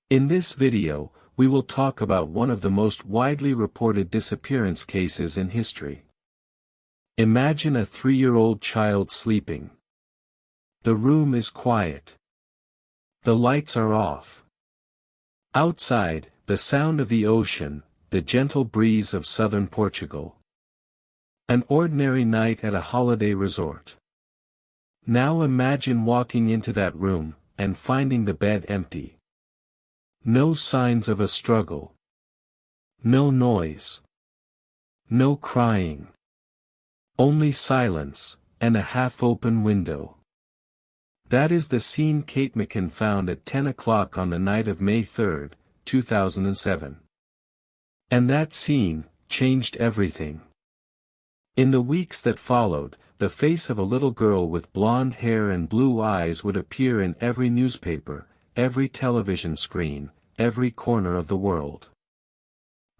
In this video, we will talk about one of the most widely reported disappearance cases in history. Imagine a 3-year-old child sleeping. The room is quiet. The lights are off. Outside, the sound of the ocean, the gentle breeze of southern Portugal. An ordinary night at a holiday resort. Now imagine walking into that room, and finding the bed empty. No signs of a struggle. No noise. No crying. Only silence, and a half-open window. That is the scene Kate McCann found at 10 o'clock on the night of May 3, 2007. And that scene changed everything. In the weeks that followed, the face of a little girl with blonde hair and blue eyes would appear in every newspaper, every television screen, every corner of the world.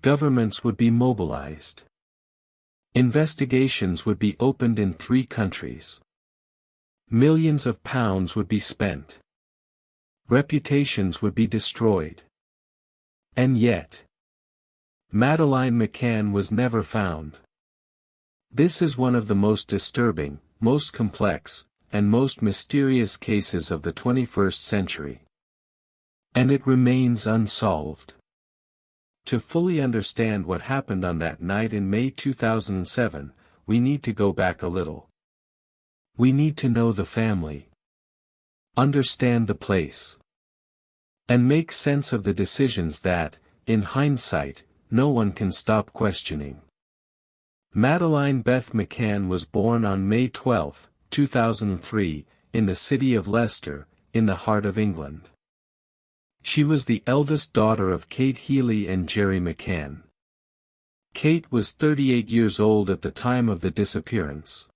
Governments would be mobilized. Investigations would be opened in 3 countries. Millions of pounds would be spent. Reputations would be destroyed. And yet, Madeleine McCann was never found. This is one of the most disturbing, most complex, and most mysterious cases of the 21st century. And it remains unsolved. To fully understand what happened on that night in May 2007, we need to go back a little. We need to know the family. Understand the place. And make sense of the decisions that, in hindsight, no one can stop questioning. Madeleine Beth McCann was born on May 12, 2003, in the city of Leicester, in the heart of England. She was the eldest daughter of Kate Healy and Gerry McCann. Kate was 38 years old at the time of the disappearance.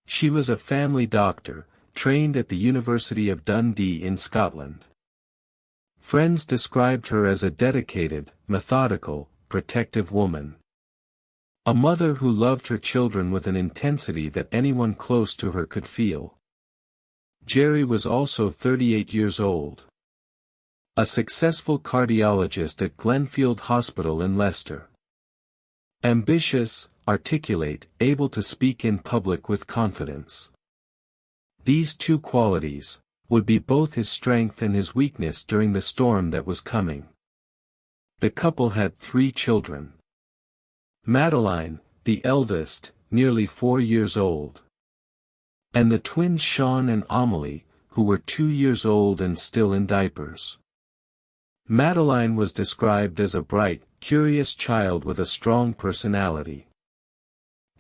She was a family doctor, trained at the University of Dundee in Scotland. Friends described her as a dedicated, methodical, protective woman. A mother who loved her children with an intensity that anyone close to her could feel. Gerry was also 38 years old. A successful cardiologist at Glenfield Hospital in Leicester. Ambitious, articulate, able to speak in public with confidence. These 2 qualities would be both his strength and his weakness during the storm that was coming. The couple had 3 children. Madeleine, the eldest, nearly 4 years old. And the twins Sean and Amelie, who were 2 years old and still in diapers. Madeleine was described as a bright, curious child with a strong personality.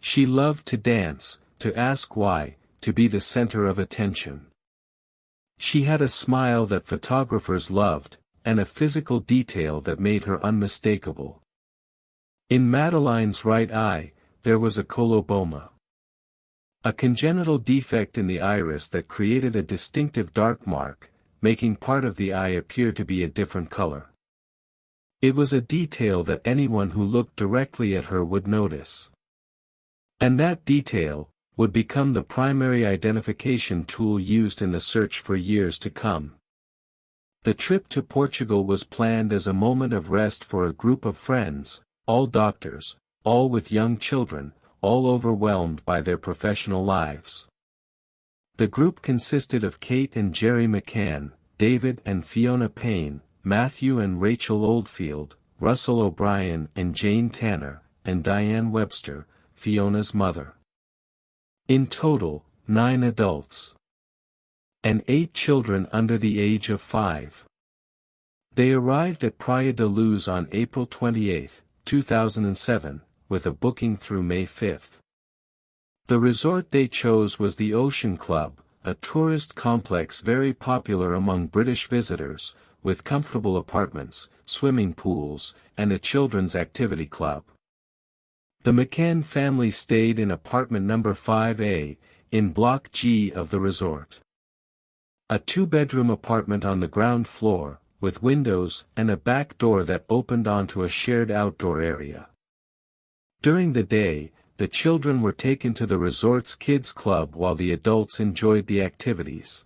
She loved to dance, to ask why, to be the center of attention. She had a smile that photographers loved, and a physical detail that made her unmistakable. In Madeleine's right eye, there was a coloboma. A congenital defect in the iris that created a distinctive dark mark, making part of the eye appear to be a different color. It was a detail that anyone who looked directly at her would notice. And that detail would become the primary identification tool used in the search for years to come. The trip to Portugal was planned as a moment of rest for a group of friends, all doctors, all with young children, all overwhelmed by their professional lives. The group consisted of Kate and Gerry McCann, David and Fiona Payne, Matthew and Rachel Oldfield, Russell O'Brien and Jane Tanner, and Diane Webster, Fiona's mother. In total, 9 adults. And 8 children under the age of 5. They arrived at Praia da Luz on April 28, 2007, with a booking through May 5. The resort they chose was the Ocean Club, a tourist complex very popular among British visitors, with comfortable apartments, swimming pools, and a children's activity club. The McCann family stayed in apartment number 5A, in Block G of the resort. A 2-bedroom apartment on the ground floor, with windows and a back door that opened onto a shared outdoor area. During the day, the children were taken to the resort's kids' club while the adults enjoyed the activities.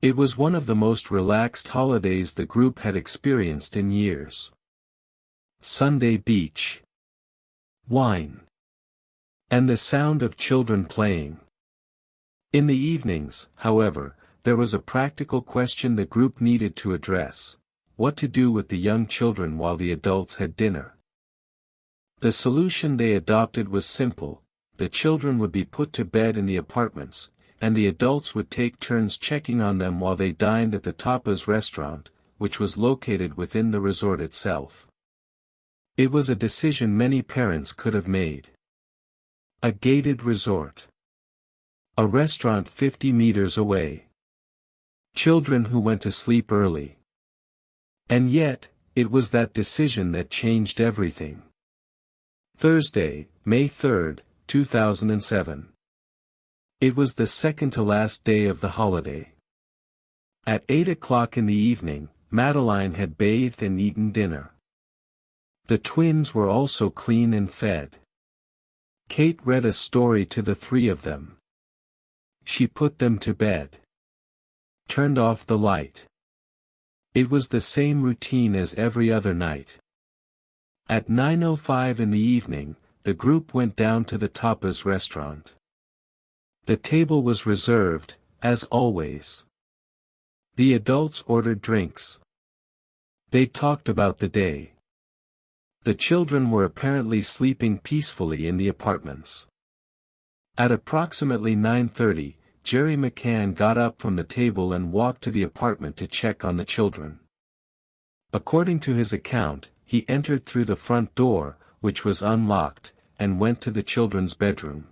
It was one of the most relaxed holidays the group had experienced in years. Sunday beach. Wine. And the sound of children playing. In the evenings, however, there was a practical question the group needed to address: what to do with the young children while the adults had dinner. The solution they adopted was simple: the children would be put to bed in the apartments, and the adults would take turns checking on them while they dined at the tapas restaurant, which was located within the resort itself. It was a decision many parents could have made. A gated resort. A restaurant 50 meters away. Children who went to sleep early. And yet, it was that decision that changed everything. Thursday, May 3, 2007. It was the second to last day of the holiday. At 8 o'clock in the evening, Madeleine had bathed and eaten dinner. The twins were also clean and fed. Kate read a story to the three of them. She put them to bed. Turned off the light. It was the same routine as every other night. At 9:05 in the evening, the group went down to the tapas restaurant. The table was reserved, as always. The adults ordered drinks. They talked about the day. The children were apparently sleeping peacefully in the apartments. At approximately 9:30, Jerry McCann got up from the table and walked to the apartment to check on the children. According to his account, he entered through the front door, which was unlocked, and went to the children's bedroom.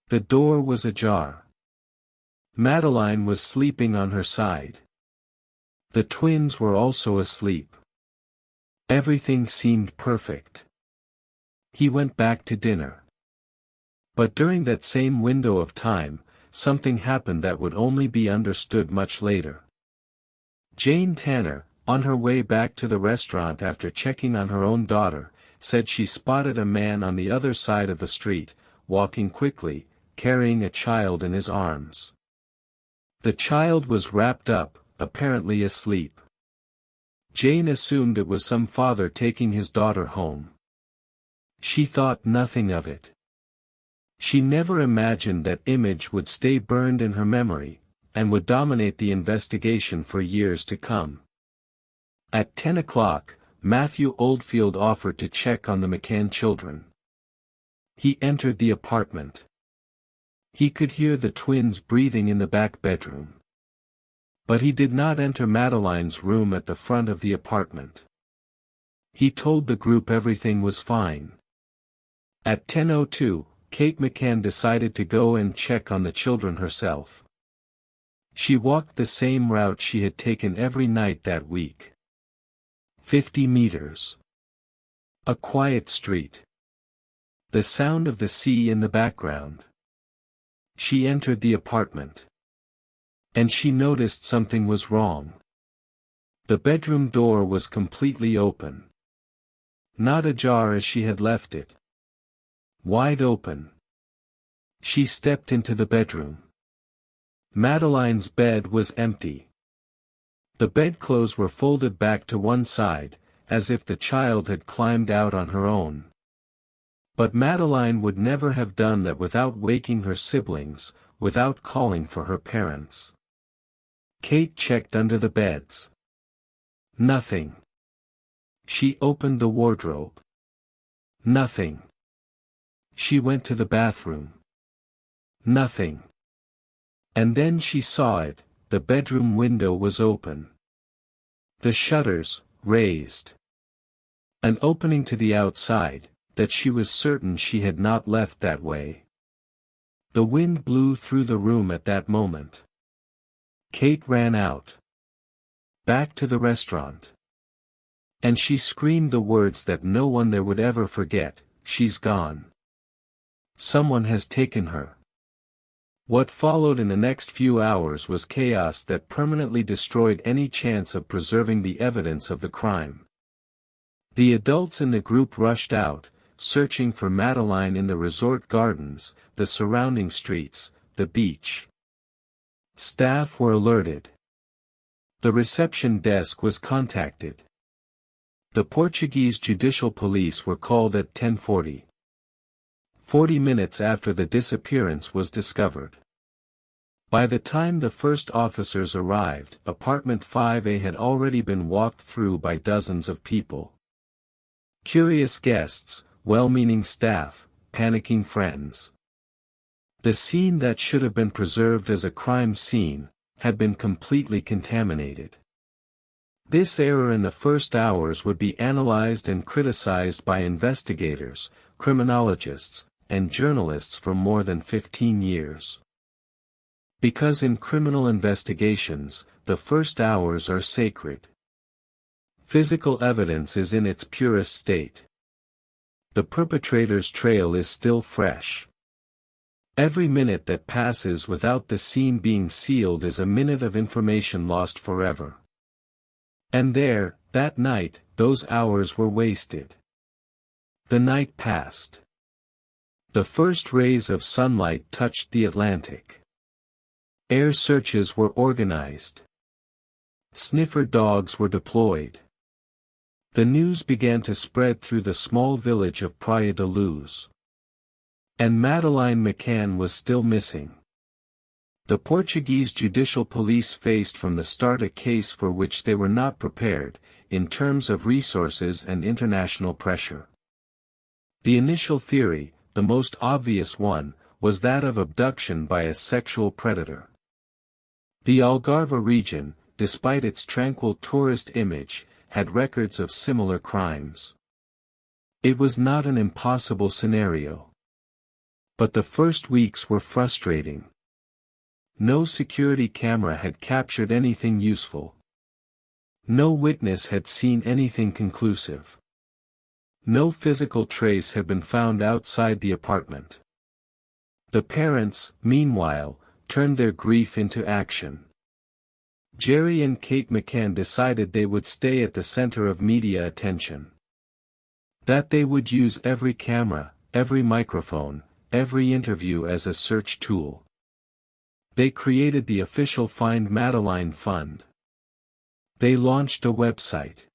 The door was ajar. Madeleine was sleeping on her side. The twins were also asleep. Everything seemed perfect. He went back to dinner. But during that same window of time, something happened that would only be understood much later. Jane Tanner, on her way back to the restaurant after checking on her own daughter, said she spotted a man on the other side of the street, walking quickly, carrying a child in his arms. The child was wrapped up, apparently asleep. Jane assumed it was some father taking his daughter home. She thought nothing of it. She never imagined that image would stay burned in her memory, and would dominate the investigation for years to come. At 10 o'clock, Matthew Oldfield offered to check on the McCann children. He entered the apartment. He could hear the twins breathing in the back bedroom. But he did not enter Madeleine's room at the front of the apartment. He told the group everything was fine. At 10:02, Kate McCann decided to go and check on the children herself. She walked the same route she had taken every night that week. 50 meters. A quiet street. The sound of the sea in the background. She entered the apartment. And she noticed something was wrong. The bedroom door was completely open. Not ajar as she had left it. Wide open. She stepped into the bedroom. Madeleine's bed was empty. The bedclothes were folded back to one side, as if the child had climbed out on her own. But Madeleine would never have done that without waking her siblings, without calling for her parents. Kate checked under the beds. Nothing. She opened the wardrobe. Nothing. She went to the bathroom. Nothing. And then she saw it: the bedroom window was open. The shutters, raised. An opening to the outside, that she was certain she had not left that way. The wind blew through the room at that moment. Kate ran out. Back to the restaurant. And she screamed the words that no one there would ever forget: "She's gone. Someone has taken her." What followed in the next few hours was chaos that permanently destroyed any chance of preserving the evidence of the crime. The adults in the group rushed out, searching for Madeleine in the resort gardens, the surrounding streets, the beach. Staff were alerted. The reception desk was contacted. The Portuguese judicial police were called at 10:40. 40 minutes after the disappearance was discovered. By the time the first officers arrived, apartment 5A had already been walked through by dozens of people. Curious guests, well-meaning staff, panicking friends. The scene that should have been preserved as a crime scene had been completely contaminated. This error in the first hours would be analyzed and criticized by investigators, criminologists, and journalists for more than 15 years. Because in criminal investigations, the first hours are sacred. Physical evidence is in its purest state. The perpetrator's trail is still fresh. Every minute that passes without the scene being sealed is a minute of information lost forever. And there, that night, those hours were wasted. The night passed. The first rays of sunlight touched the Atlantic. Air searches were organized. Sniffer dogs were deployed. The news began to spread through the small village of Praia da Luz. And Madeleine McCann was still missing. The Portuguese judicial police faced from the start a case for which they were not prepared, in terms of resources and international pressure. The initial theory, the most obvious one, was that of abduction by a sexual predator. The Algarve region, despite its tranquil tourist image, had records of similar crimes. It was not an impossible scenario. But the first weeks were frustrating. No security camera had captured anything useful. No witness had seen anything conclusive. No physical trace had been found outside the apartment. The parents, meanwhile, turned their grief into action. Jerry and Kate McCann decided they would stay at the center of media attention. That they would use every camera, every microphone, every interview as a search tool. They created the official Find Madeleine Fund. They launched a website.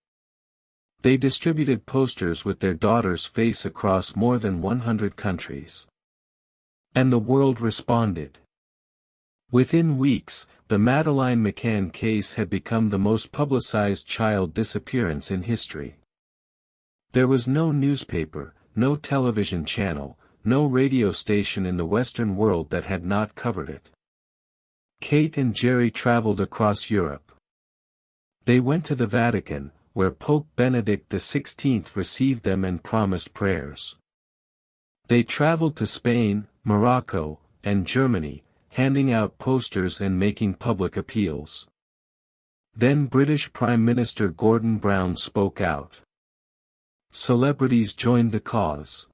They distributed posters with their daughter's face across more than 100 countries. And the world responded. Within weeks, the Madeleine McCann case had become the most publicized child disappearance in history. There was no newspaper, no television channel, no radio station in the Western world that had not covered it. Kate and Jerry traveled across Europe. They went to the Vatican, where Pope Benedict XVI received them and promised prayers. They traveled to Spain, Morocco, and Germany, handing out posters and making public appeals. Then British Prime Minister Gordon Brown spoke out. Celebrities joined the cause.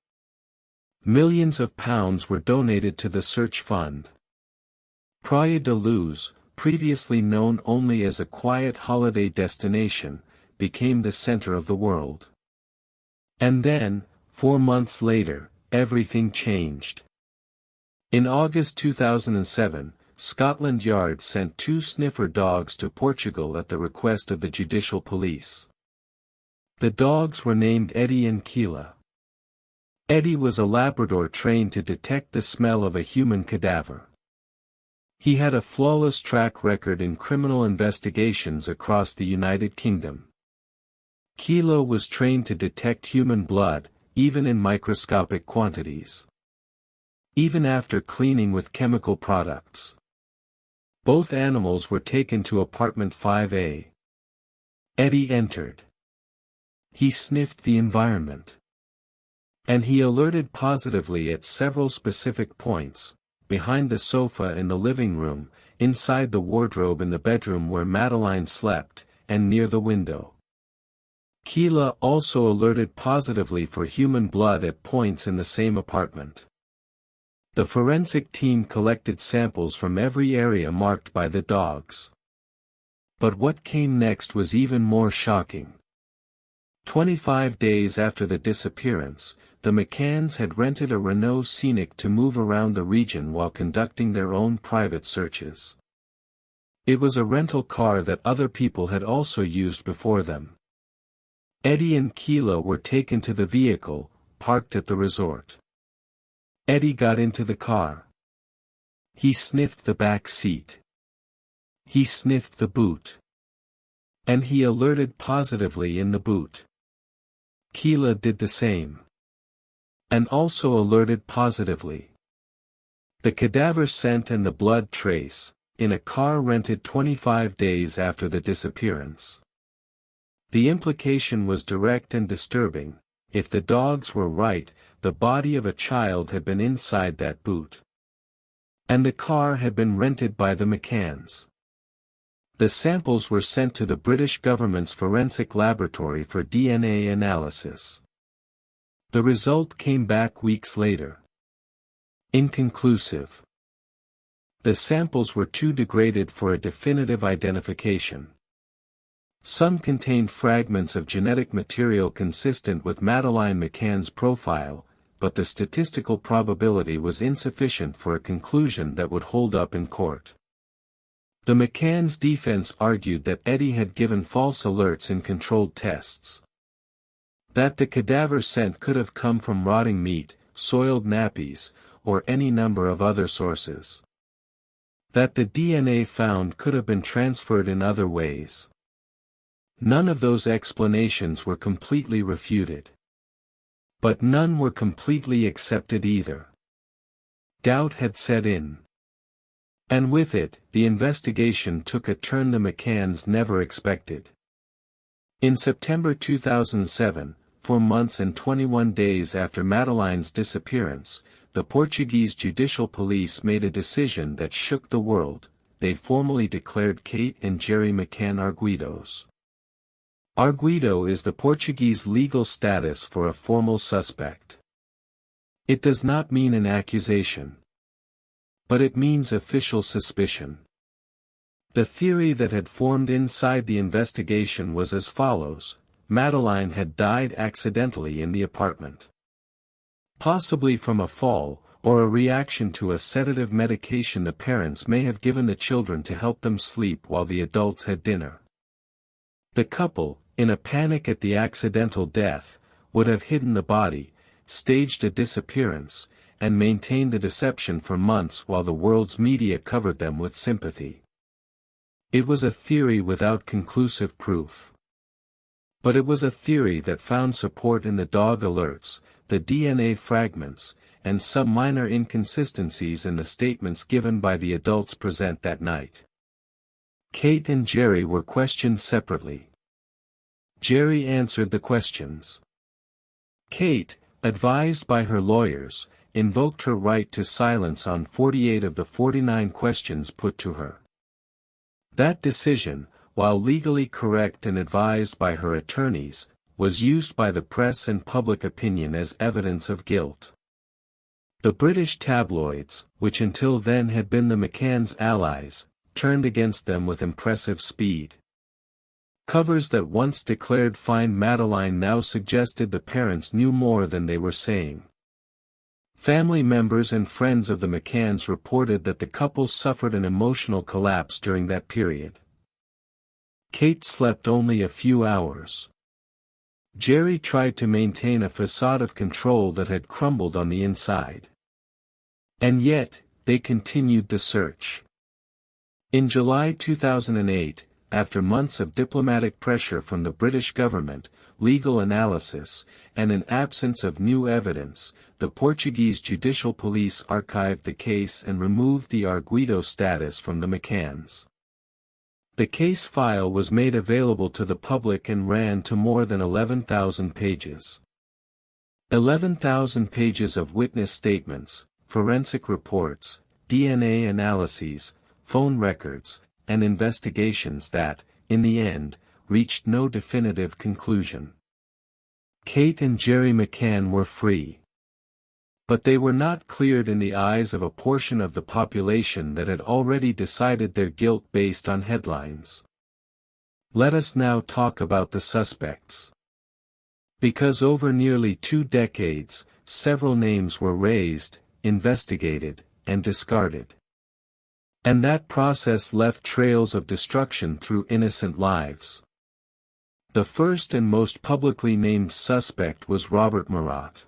Millions of pounds were donated to the search fund. Praia da Luz, previously known only as a quiet holiday destination, became the center of the world. And then, 4 months later, everything changed. In August 2007, Scotland Yard sent 2 sniffer dogs to Portugal at the request of the judicial police. The dogs were named Eddie and Keela. Eddie was a Labrador trained to detect the smell of a human cadaver. He had a flawless track record in criminal investigations across the United Kingdom. Keela was trained to detect human blood, even in microscopic quantities. Even after cleaning with chemical products. Both animals were taken to apartment 5A. Eddie entered. He sniffed the environment. And he alerted positively at several specific points, behind the sofa in the living room, inside the wardrobe in the bedroom where Madeleine slept, and near the window. Keela also alerted positively for human blood at points in the same apartment. The forensic team collected samples from every area marked by the dogs. But what came next was even more shocking. 25 days after the disappearance, the McCanns had rented a Renault Scenic to move around the region while conducting their own private searches. It was a rental car that other people had also used before them. Eddie and Keela were taken to the vehicle, parked at the resort. Eddie got into the car. He sniffed the back seat. He sniffed the boot. And he alerted positively in the boot. Keela did the same. And also alerted positively. The cadaver scent and the blood trace, in a car rented 25 days after the disappearance. The implication was direct and disturbing. If the dogs were right, the body of a child had been inside that boot. And the car had been rented by the McCanns. The samples were sent to the British government's forensic laboratory for DNA analysis. The result came back weeks later. Inconclusive. The samples were too degraded for a definitive identification. Some contained fragments of genetic material consistent with Madeleine McCann's profile, but the statistical probability was insufficient for a conclusion that would hold up in court. The McCann's defense argued that Eddie had given false alerts in controlled tests. That the cadaver scent could have come from rotting meat, soiled nappies, or any number of other sources. That the DNA found could have been transferred in other ways. None of those explanations were completely refuted. But none were completely accepted either. Doubt had set in. And with it, the investigation took a turn the McCanns never expected. In September 2007, 4 months and 21 days after Madeleine's disappearance, the Portuguese judicial police made a decision that shook the world. They formally declared Kate and Gerry McCann arguidos. Arguido is the Portuguese legal status for a formal suspect. It does not mean an accusation. But it means official suspicion. The theory that had formed inside the investigation was as follows: Madeleine had died accidentally in the apartment. Possibly from a fall, or a reaction to a sedative medication the parents may have given the children to help them sleep while the adults had dinner. The couple, in a panic at the accidental death, would have hidden the body, staged a disappearance, and maintained the deception for months while the world's media covered them with sympathy. It was a theory without conclusive proof. But it was a theory that found support in the dog alerts, the DNA fragments, and some minor inconsistencies in the statements given by the adults present that night. Kate and Gerry were questioned separately. Gerry answered the questions. Kate, advised by her lawyers, invoked her right to silence on 48 of the 49 questions put to her. That decision, while legally correct and advised by her attorneys, was used by the press and public opinion as evidence of guilt. The British tabloids, which until then had been the McCanns' allies, turned against them with impressive speed. Covers that once declared fine Madeleine now suggested the parents knew more than they were saying. Family members and friends of the McCanns reported that the couple suffered an emotional collapse during that period. Kate slept only a few hours. Gerry tried to maintain a facade of control that had crumbled on the inside. And yet, they continued the search. In July 2008, after months of diplomatic pressure from the British government, legal analysis, and an absence of new evidence, the Portuguese judicial police archived the case and removed the arguido status from the McCanns. The case file was made available to the public and ran to more than 11,000 pages. 11,000 pages of witness statements, forensic reports, DNA analyses, phone records, and investigations that, in the end, reached no definitive conclusion. Kate and Gerry McCann were free. But they were not cleared in the eyes of a portion of the population that had already decided their guilt based on headlines. Let us now talk about the suspects. Because over nearly 2 decades, several names were raised, investigated, and discarded. And that process left trails of destruction through innocent lives. The first and most publicly named suspect was Robert Murat.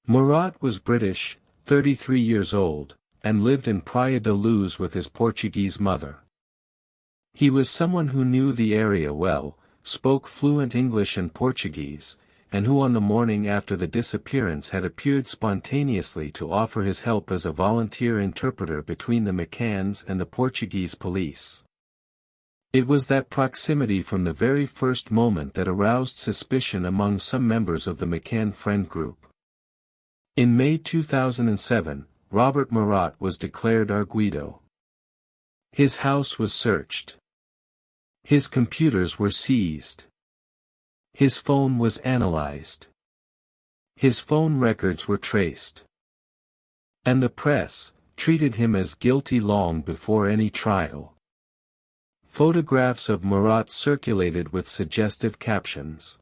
Murat was British, 33 years old, and lived in Praia da Luz with his Portuguese mother. He was someone who knew the area well, spoke fluent English and Portuguese, and who on the morning after the disappearance had appeared spontaneously to offer his help as a volunteer interpreter between the McCanns and the Portuguese police. It was that proximity from the very first moment that aroused suspicion among some members of the McCann friend group. In May 2007, Robert Murat was declared arguido. His house was searched. His computers were seized. His phone was analyzed. His phone records were traced. And the press treated him as guilty long before any trial. Photographs of Murat circulated with suggestive captions.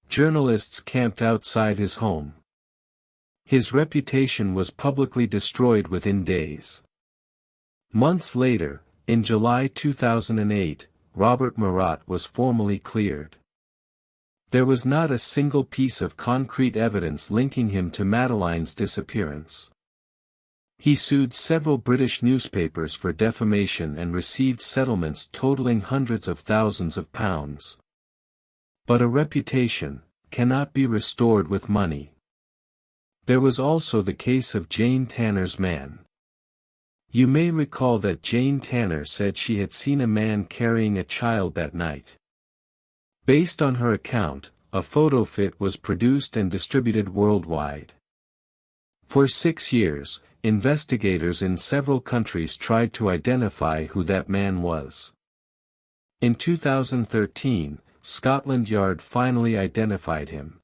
Journalists camped outside his home. His reputation was publicly destroyed within days. Months later, in July 2008, Robert Murat was formally cleared. There was not a single piece of concrete evidence linking him to Madeleine's disappearance. He sued several British newspapers for defamation and received settlements totaling hundreds of thousands of pounds. But a reputation cannot be restored with money. There was also the case of Jane Tanner's man. You may recall that Jane Tanner said she had seen a man carrying a child that night. Based on her account, a photo fit was produced and distributed worldwide. For 6 years, investigators in several countries tried to identify who that man was. In 2013, Scotland Yard finally identified him.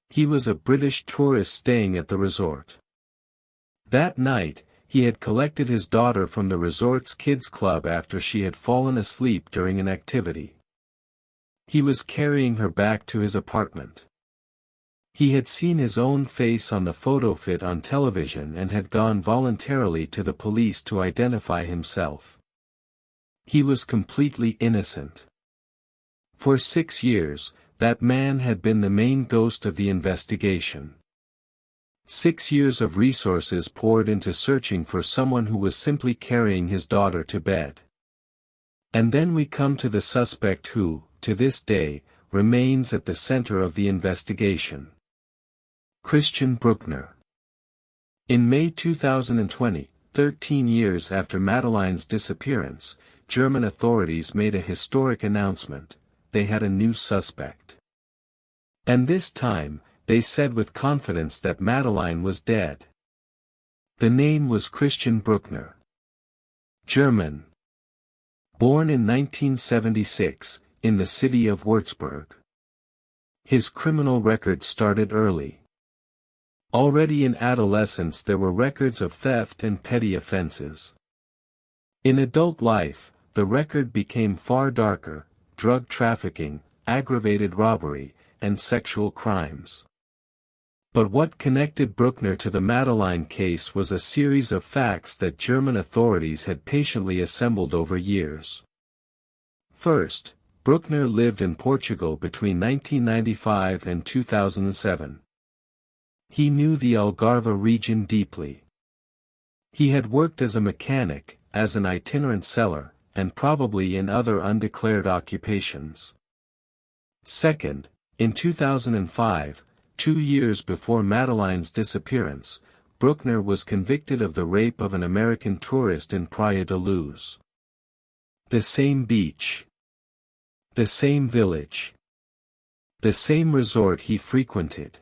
He was a British tourist staying at the resort. That night, he had collected his daughter from the resort's kids club after she had fallen asleep during an activity. He was carrying her back to his apartment. He had seen his own face on the photo fit on television and had gone voluntarily to the police to identify himself. He was completely innocent. For 6 years, that man had been the main ghost of the investigation. 6 years of resources poured into searching for someone who was simply carrying his daughter to bed. And then we come to the suspect who, to this day, remains at the center of the investigation. Christian Bruckner. In May 2020, 13 years after Madeleine's disappearance, German authorities made a historic announcement: they had a new suspect. And this time, they said with confidence that Madeleine was dead. The name was Christian Bruckner. German. Born in 1976, in the city of Würzburg. His criminal record started early. Already in adolescence there were records of theft and petty offenses. In adult life, the record became far darker: drug trafficking, aggravated robbery, and sexual crimes. But what connected Bruckner to the Madeleine case was a series of facts that German authorities had patiently assembled over years. First, Bruckner lived in Portugal between 1995 and 2007. He knew the Algarve region deeply. He had worked as a mechanic, as an itinerant seller, and probably in other undeclared occupations. Second, in 2005, 2 years before Madeleine's disappearance, Bruckner was convicted of the rape of an American tourist in Praia da Luz. The same beach. The same village. The same resort he frequented.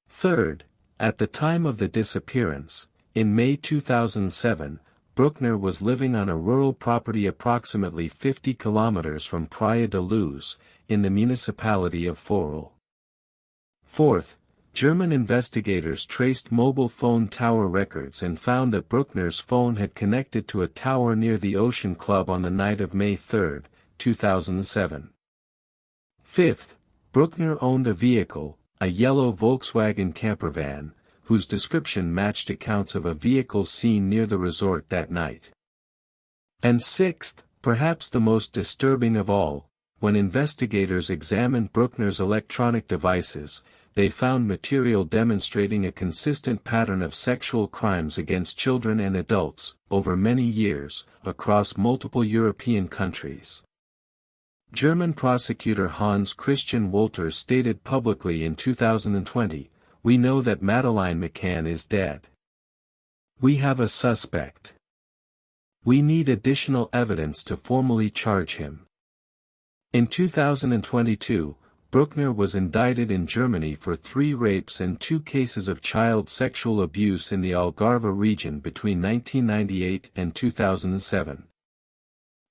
Third, at the time of the disappearance, in May 2007, Bruckner was living on a rural property approximately 50 kilometers from Praia da Luz, in the municipality of Forel. Fourth, German investigators traced mobile phone tower records and found that Bruckner's phone had connected to a tower near the Ocean Club on the night of May 3, 2007. Fifth, Bruckner owned a vehicle, a yellow Volkswagen campervan, whose description matched accounts of a vehicle seen near the resort that night. And sixth, perhaps the most disturbing of all, when investigators examined Bruckner's electronic devices, they found material demonstrating a consistent pattern of sexual crimes against children and adults, over many years, across multiple European countries. German prosecutor Hans Christian Wolter stated publicly in 2020, "We know that Madeleine McCann is dead. We have a suspect. We need additional evidence to formally charge him." In 2022, Bruckner was indicted in Germany for 3 rapes and 2 cases of child sexual abuse in the Algarve region between 1998 and 2007.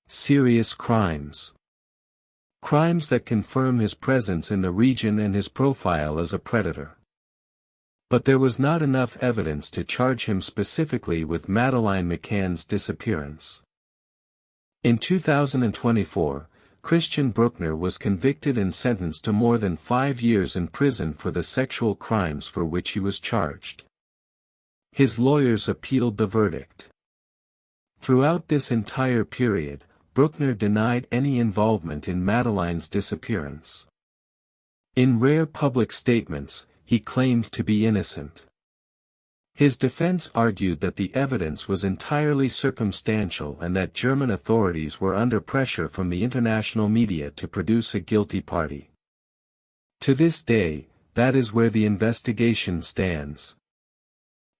Serious crimes. Crimes that confirm his presence in the region and his profile as a predator. But there was not enough evidence to charge him specifically with Madeleine McCann's disappearance. In 2024, Christian Bruckner was convicted and sentenced to more than 5 years in prison for the sexual crimes for which he was charged. His lawyers appealed the verdict. Throughout this entire period, Bruckner denied any involvement in Madeleine's disappearance. In rare public statements, he claimed to be innocent. His defense argued that the evidence was entirely circumstantial and that German authorities were under pressure from the international media to produce a guilty party. To this day, that is where the investigation stands.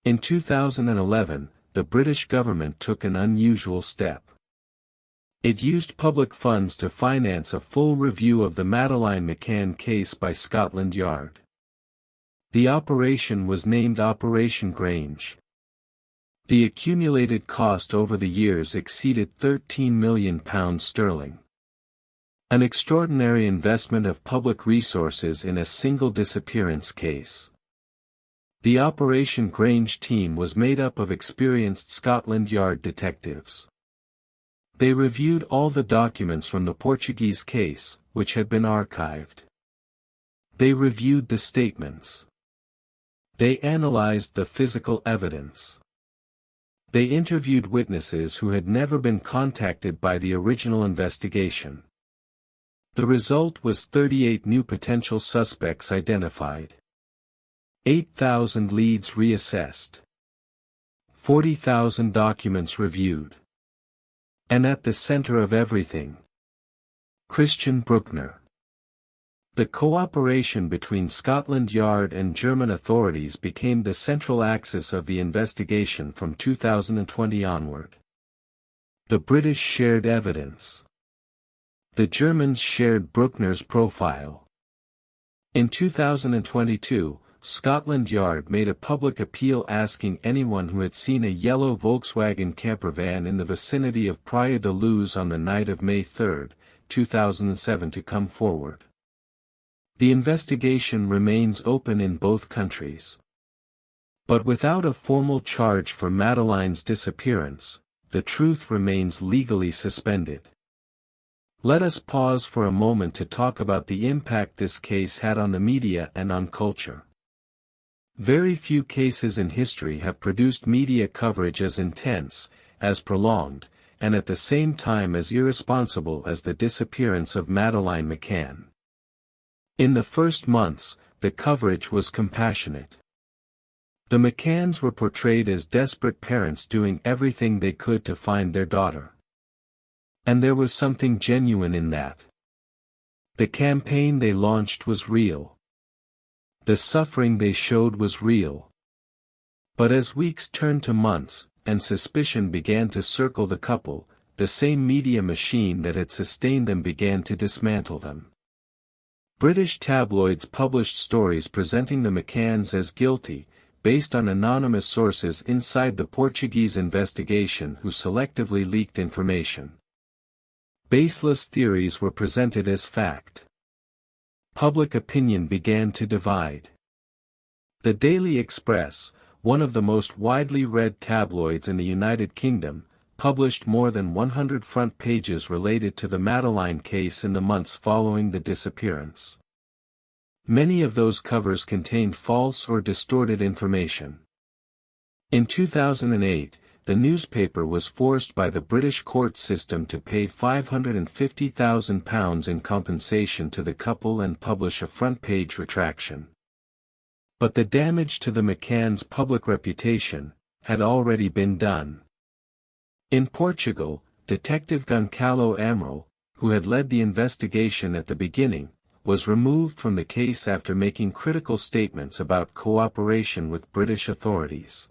In 2011, the British government took an unusual step. It used public funds to finance a full review of the Madeleine McCann case by Scotland Yard. The operation was named Operation Grange. The accumulated cost over the years exceeded £13 million. An extraordinary investment of public resources in a single disappearance case. The Operation Grange team was made up of experienced Scotland Yard detectives. They reviewed all the documents from the Portuguese case, which had been archived. They reviewed the statements. They analyzed the physical evidence. They interviewed witnesses who had never been contacted by the original investigation. The result was 38 new potential suspects identified. 8,000 leads reassessed. 40,000 documents reviewed. And at the center of everything, Christian Bruckner. The cooperation between Scotland Yard and German authorities became the central axis of the investigation from 2020 onward. The British shared evidence. The Germans shared Bruckner's profile. In 2022, Scotland Yard made a public appeal asking anyone who had seen a yellow Volkswagen campervan in the vicinity of Praia da Luz on the night of May 3, 2007 to come forward. The investigation remains open in both countries. But without a formal charge for Madeleine's disappearance, the truth remains legally suspended. Let us pause for a moment to talk about the impact this case had on the media and on culture. Very few cases in history have produced media coverage as intense, as prolonged, and at the same time as irresponsible as the disappearance of Madeleine McCann. In the first months, the coverage was compassionate. The McCanns were portrayed as desperate parents doing everything they could to find their daughter. And there was something genuine in that. The campaign they launched was real. The suffering they showed was real. But as weeks turned to months, and suspicion began to circle the couple, the same media machine that had sustained them began to dismantle them. British tabloids published stories presenting the McCanns as guilty, based on anonymous sources inside the Portuguese investigation who selectively leaked information. Baseless theories were presented as fact. Public opinion began to divide. The Daily Express, one of the most widely read tabloids in the United Kingdom, published more than 100 front pages related to the Madeleine case in the months following the disappearance. Many of those covers contained false or distorted information. In 2008, the newspaper was forced by the British court system to pay £550,000 in compensation to the couple and publish a front-page retraction. But the damage to the McCanns' public reputation had already been done. In Portugal, Detective Goncalo Amaral, who had led the investigation at the beginning, was removed from the case after making critical statements about cooperation with British authorities.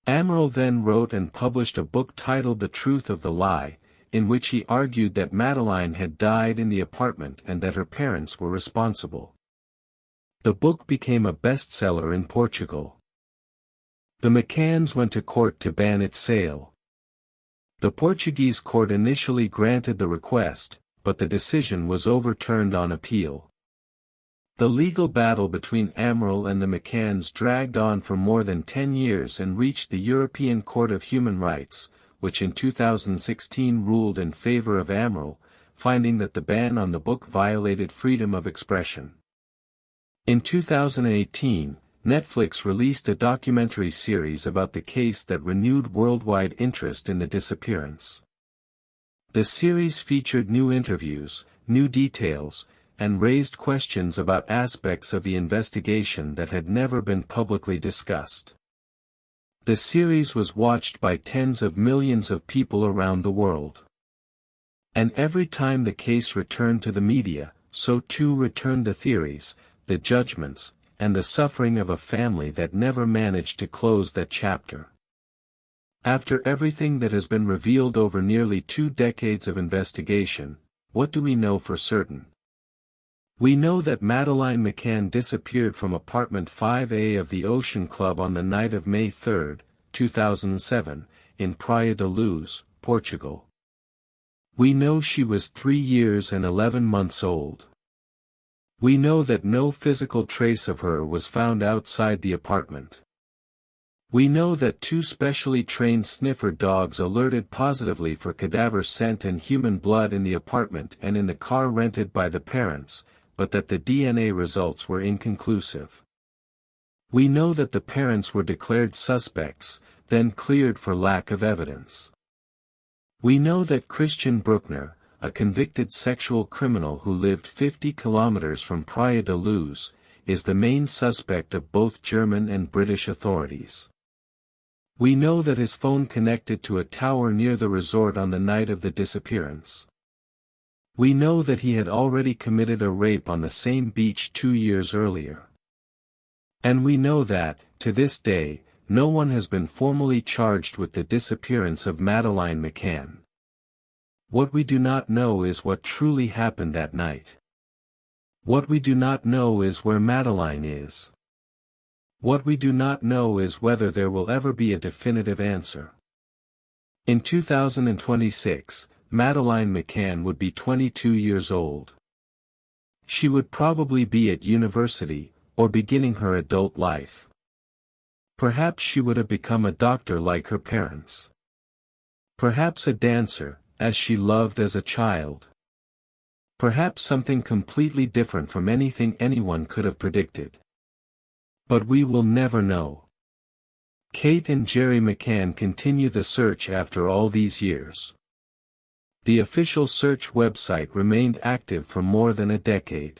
Amaral then wrote and published a book titled The Truth of the Lie, in which he argued that Madeleine had died in the apartment and that her parents were responsible. The book became a bestseller in Portugal. The McCanns went to court to ban its sale. The Portuguese court initially granted the request, but the decision was overturned on appeal. The legal battle between Amaral and the McCanns dragged on for more than 10 years and reached the European Court of Human Rights, which in 2016 ruled in favor of Amaral, finding that the ban on the book violated freedom of expression. In 2018, Netflix released a documentary series about the case that renewed worldwide interest in the disappearance. The series featured new interviews, new details, and raised questions about aspects of the investigation that had never been publicly discussed. The series was watched by tens of millions of people around the world. And every time the case returned to the media, so too returned the theories, the judgments, and the suffering of a family that never managed to close that chapter. After everything that has been revealed over nearly 2 decades of investigation, what do we know for certain? We know that Madeleine McCann disappeared from apartment 5A of the Ocean Club on the night of May 3, 2007, in Praia da Luz, Portugal. We know she was 3 years and 11 months old. We know that no physical trace of her was found outside the apartment. We know that 2 specially trained sniffer dogs alerted positively for cadaver scent and human blood in the apartment and in the car rented by the parents, but that the DNA results were inconclusive. We know that the parents were declared suspects, then cleared for lack of evidence. We know that Christian Bruckner, a convicted sexual criminal who lived 50 kilometers from Praia da Luz, is the main suspect of both German and British authorities. We know that his phone connected to a tower near the resort on the night of the disappearance. We know that he had already committed a rape on the same beach 2 years earlier. And we know that, to this day, no one has been formally charged with the disappearance of Madeleine McCann. What we do not know is what truly happened that night. What we do not know is where Madeleine is. What we do not know is whether there will ever be a definitive answer. In 2026, Madeleine McCann would be 22 years old. She would probably be at university, or beginning her adult life. Perhaps she would have become a doctor like her parents. Perhaps a dancer, as she loved as a child. Perhaps something completely different from anything anyone could have predicted. But we will never know. Kate and Jerry McCann continue the search after all these years. The official search website remained active for more than a decade.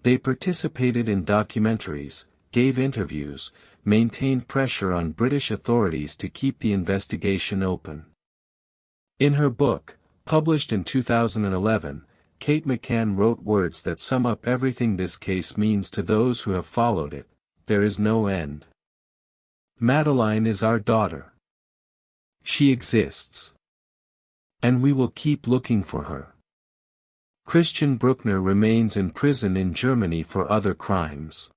They participated in documentaries, gave interviews, maintained pressure on British authorities to keep the investigation open. In her book, published in 2011, Kate McCann wrote words that sum up everything this case means to those who have followed it: there is no end. Madeleine is our daughter. She exists. And we will keep looking for her. Christian Bruckner remains in prison in Germany for other crimes.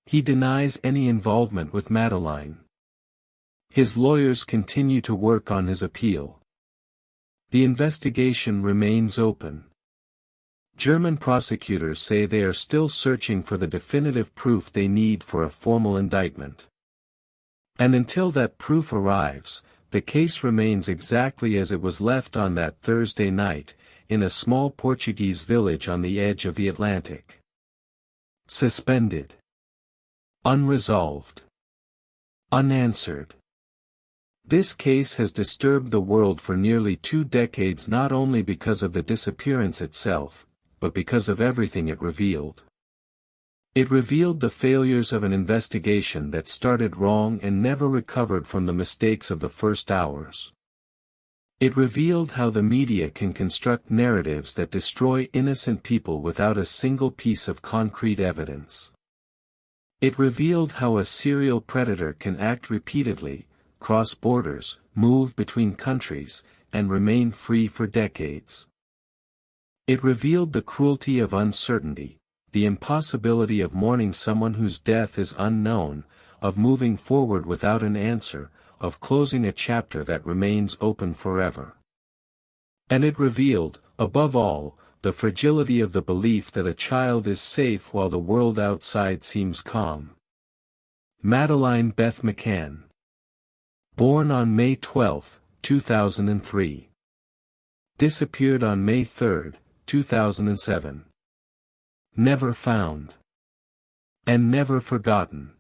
He denies any involvement with Madeleine. His lawyers continue to work on his appeal. The investigation remains open. German prosecutors say they are still searching for the definitive proof they need for a formal indictment. And until that proof arrives, the case remains exactly as it was left on that Thursday night, in a small Portuguese village on the edge of the Atlantic. Suspended. Unresolved. Unanswered. This case has disturbed the world for nearly 2 decades, not only because of the disappearance itself, but because of everything it revealed. It revealed the failures of an investigation that started wrong and never recovered from the mistakes of the first hours. It revealed how the media can construct narratives that destroy innocent people without a single piece of concrete evidence. It revealed how a serial predator can act repeatedly, cross borders, move between countries, and remain free for decades. It revealed the cruelty of uncertainty, the impossibility of mourning someone whose death is unknown, of moving forward without an answer, of closing a chapter that remains open forever. And it revealed, above all, the fragility of the belief that a child is safe while the world outside seems calm. Madeleine Beth McCann. Born on May 12, 2003. Disappeared on May 3, 2007. Never found. And never forgotten.